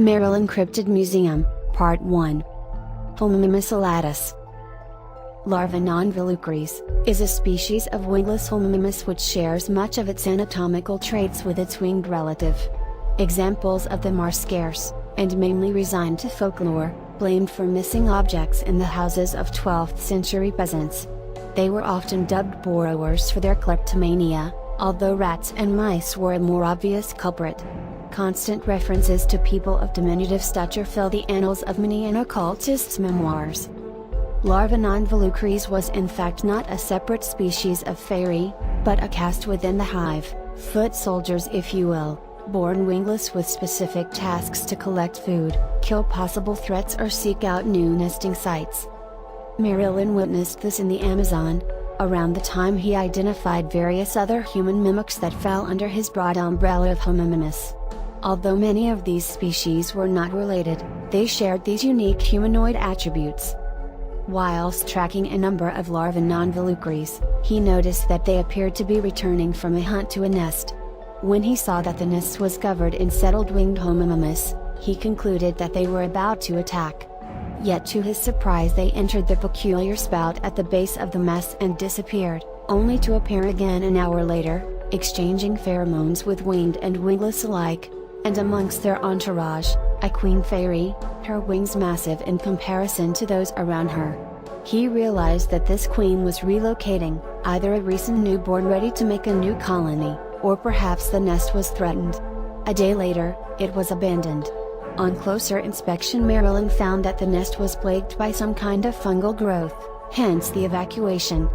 Merrylin Cryptid Museum, Part 1. Homomius alatus. Larva non-volucres, is a species of wingless Homomius which shares much of its anatomical traits with its winged relative. Examples of them are scarce, and mainly resigned to folklore, blamed for missing objects in the houses of 12th century peasants. They were often dubbed borrowers for their kleptomania, although rats and mice were a more obvious culprit. Constant references to people of diminutive stature fill the annals of many an occultist's memoirs. Larva non-volucres was in fact not a separate species of fairy, but a caste within the hive, foot soldiers if you will, born wingless with specific tasks to collect food, kill possible threats or seek out new nesting sites. Merrylin witnessed this in the Amazon, around the time he identified various other human mimics that fell under his broad umbrella of Homomius. Although many of these species were not related, they shared these unique humanoid attributes. Whilst tracking a number of larvae non-volucres, he noticed that they appeared to be returning from a hunt to a nest. When he saw that the nest was covered in settled winged Homomius, he concluded that they were about to attack. Yet to his surprise they entered the peculiar spout at the base of the nest and disappeared, only to appear again an hour later, exchanging pheromones with winged and wingless alike. And amongst their entourage, a queen fairy, her wings massive in comparison to those around her. He realized that this queen was relocating, either a recent newborn ready to make a new colony, or perhaps the nest was threatened. A day later, it was abandoned. On closer inspection, Merrylin found that the nest was plagued by some kind of fungal growth, hence the evacuation.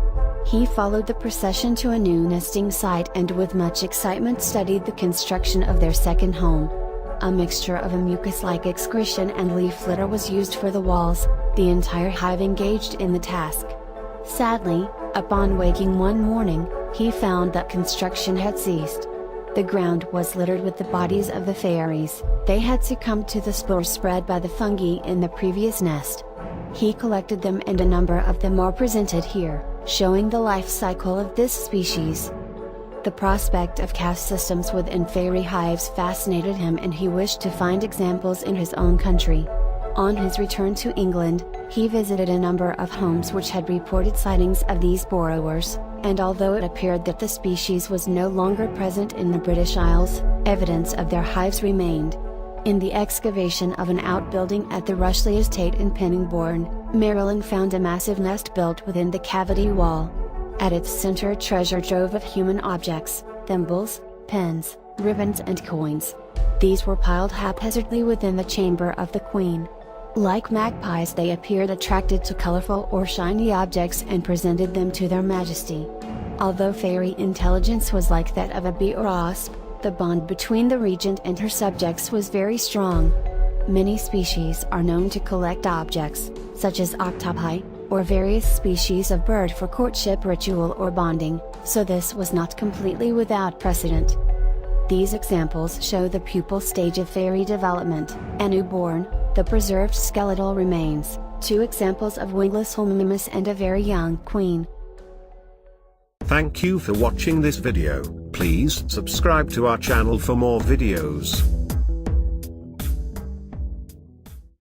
He followed the procession to a new nesting site and with much excitement studied the construction of their second home. A mixture of a mucus-like excretion and leaf litter was used for the walls, the entire hive engaged in the task. Sadly, upon waking one morning, he found that construction had ceased. The ground was littered with the bodies of the fairies. They had succumbed to the spores spread by the fungi in the previous nest. He collected them and a number of them are presented here, showing the life cycle of this species. The prospect of caste systems within fairy hives fascinated him and he wished to find examples in his own country. On his return to England, he visited a number of homes which had reported sightings of these borrowers, and although it appeared that the species was no longer present in the British Isles, evidence of their hives remained. In the excavation of an outbuilding at the Rushley estate in Penningbourne, Merrylin found a massive nest built within the cavity wall. At its center, a treasure trove of human objects, thimbles, pens, ribbons and coins. These were piled haphazardly within the chamber of the queen. Like magpies, they appeared attracted to colorful or shiny objects and presented them to their majesty. Although fairy intelligence was like that of a bee or wasp, the bond between the regent and her subjects was very strong. Many species are known to collect objects, such as octopi, or various species of bird for courtship ritual or bonding, so this was not completely without precedent. These examples show the pupal stage of fairy development, a newborn, the preserved skeletal remains, 2 examples of wingless Homomius and a very young queen. Thank you for watching this video. Please subscribe to our channel for more videos.